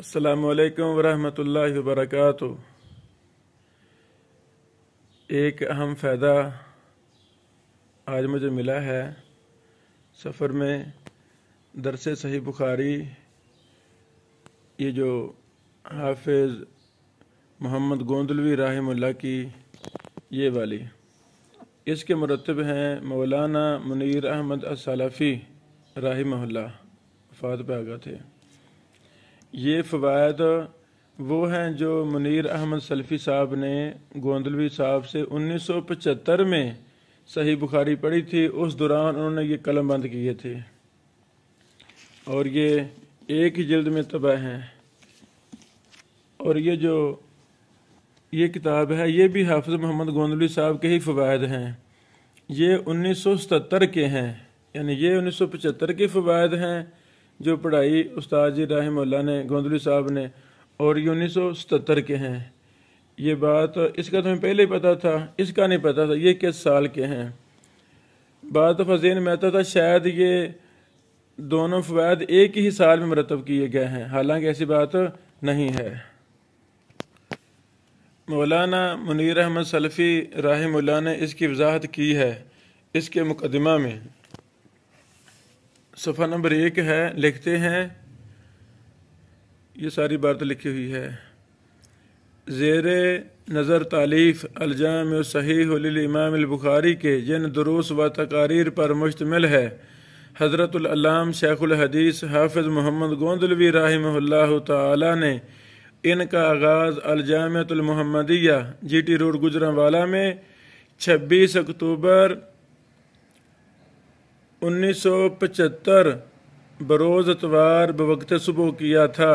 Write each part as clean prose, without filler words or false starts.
السلام علیکم ورحمۃ اللہ وبرکاتہ۔ ایک اہم فائدہ آج مجھے ملا ہے سفر میں درس صحیح بخاری، یہ جو حافظ محمد گوندلوی رحمہ اللہ کی یہ والی، اس کے مرتب ہیں مولانا منیر احمد السلفی رحمہ اللہ، وفات پہ آگاہ تھے۔ یہ فوائد وہ ہیں جو منیر احمد سلفی صاحب نے گوندلوی صاحب سے 1975 میں صحیح بخاری پڑھی تھی۔ اس دوران انہوں نے یہ قلم بند کیے تھے اور یہ ایک ہی جلد میں طبع ہیں۔ اور یہ جو یہ کتاب ہے یہ بھی حافظ محمد گوندلوی صاحب کے ہی فوائد ہیں۔ یہ 1977 کے ہیں، یعنی یہ 1975 کے فوائد ہیں جو پڑھائی استاد جی رحمہ اللہ نے گوندلوی صاحب نے، اور یہ 1977 کے ہیں۔ یہ بات اس کا تمہیں پہلے ہی پتا تھا، اس کا نہیں پتا تھا یہ کس سال کے ہیں۔ بعض دفعہ ذہن میں آتا تھا شاید یہ دونوں فوائد ایک ہی سال میں مرتب کیے گئے ہیں، حالانکہ ایسی بات نہیں ہے۔ مولانا منیر احمد سلفی رحمہ اللہ نے اس کی وضاحت کی ہے اس کے مقدمہ میں۔ صفحہ نمبر 1 ہے، لکھتے ہیں، یہ ساری بات لکھی ہوئی ہے: زیر نظر تالیف الجامع الصحیح للامام البخاری کے جن دروس و تقاریر پر مشتمل ہے، حضرت العلامہ شیخ الحدیث حافظ محمد گوندلوی رحمہ اللہ تعالی نے ان کا آغاز الجامعۃ المحمدیہ جی ٹی روڈ گوجرانوالا میں 26 اکتوبر 1975 بروز اتوار بوقت صبح کیا تھا،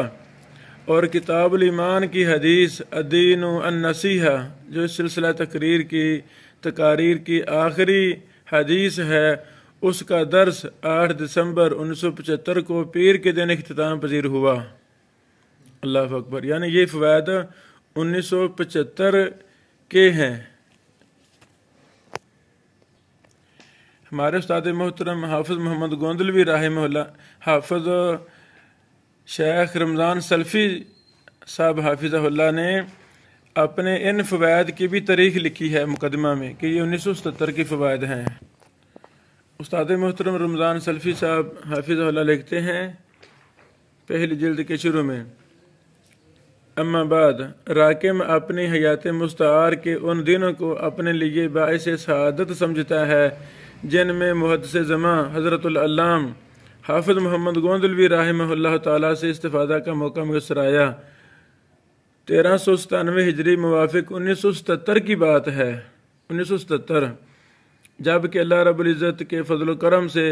اور کتاب الایمان کی حدیث الدین النصیحہ جو اس سلسلہ تقاریر کی آخری حدیث ہے، اس کا درس 8 دسمبر 1975 کو پیر کے دن اختتام پذیر ہوا۔ اللہ اکبر! یعنی یہ فوائد 1975 کے ہیں۔ ہمارے استاد محترم حافظ محمد گوندلوی رحمہ اللہ، حافظ شیخ رمضان سلفی صاحب حافظہ اللہ نے اپنے ان فوائد کی بھی تاریخ لکھی ہے مقدمہ میں کہ یہ 1977 کے فوائد ہیں۔ استاد محترم رمضان سلفی صاحب حافظہ اللہ لکھتے ہیں پہلی جلد کے شروع میں: اما بعد، راکم اپنی حیات مستعار کے ان دنوں کو اپنے لیے باعث سعادت سمجھتا ہے جن میں محدث زماں حضرت العلامہ حافظ محمد گوندلوی رحمہ اللہ تعالیٰ سے استفادہ کا موقع میسر آیا۔ 1397 ہجری موافق 1977 کی بات ہے، 1977، جب کہ اللہ رب العزت کے فضل و کرم سے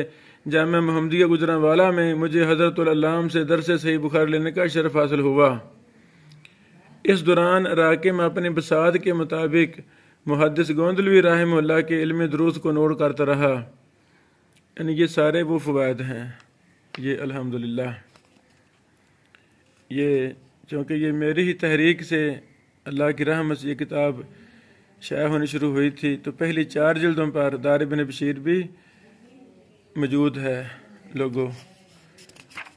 جامعہ محمدیہ گوجرانوالا میں مجھے حضرت العلامہ سے درس صحیح بخاری لینے کا شرف حاصل ہوا۔ اس دوران راکم اپنی بساط کے مطابق محدث گوندلوی رحمہ اللہ کے علم دروس کو نوٹ کرتا رہا۔ یعنی یہ سارے وہ فوائد ہیں۔ یہ الحمدللہ یہ چونکہ یہ میری ہی تحریک سے اللہ کی رحمت سے یہ کتاب شائع ہونی شروع ہوئی تھی، تو پہلی 4 جلدوں پر دار ابن بشیر بھی موجود ہے لوگوں۔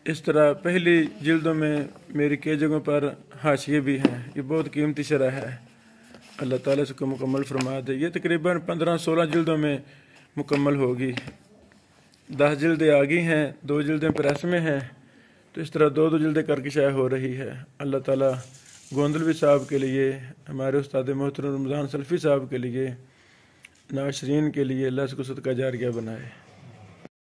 اس طرح پہلی جلدوں میں میری کئی جگہوں پر حاشیے بھی ہیں۔ یہ بہت قیمتی شرح ہے، اللہ تعالیٰ اس کو مکمل فرما دے۔ یہ تقریباً 15-16 جلدوں میں مکمل ہوگی۔ 10 جلدیں آگئی ہیں، 2 جلدیں پریس میں ہیں، تو اس طرح 2 جلدیں کر کے شائع ہو رہی ہے۔ اللہ تعالیٰ گوندلوی صاحب کے لیے، ہمارے استاد محترم رمضان سلفی صاحب کے لیے، ناشرین کے لیے اللہ اس کو صدقہ جاریہ بنائے۔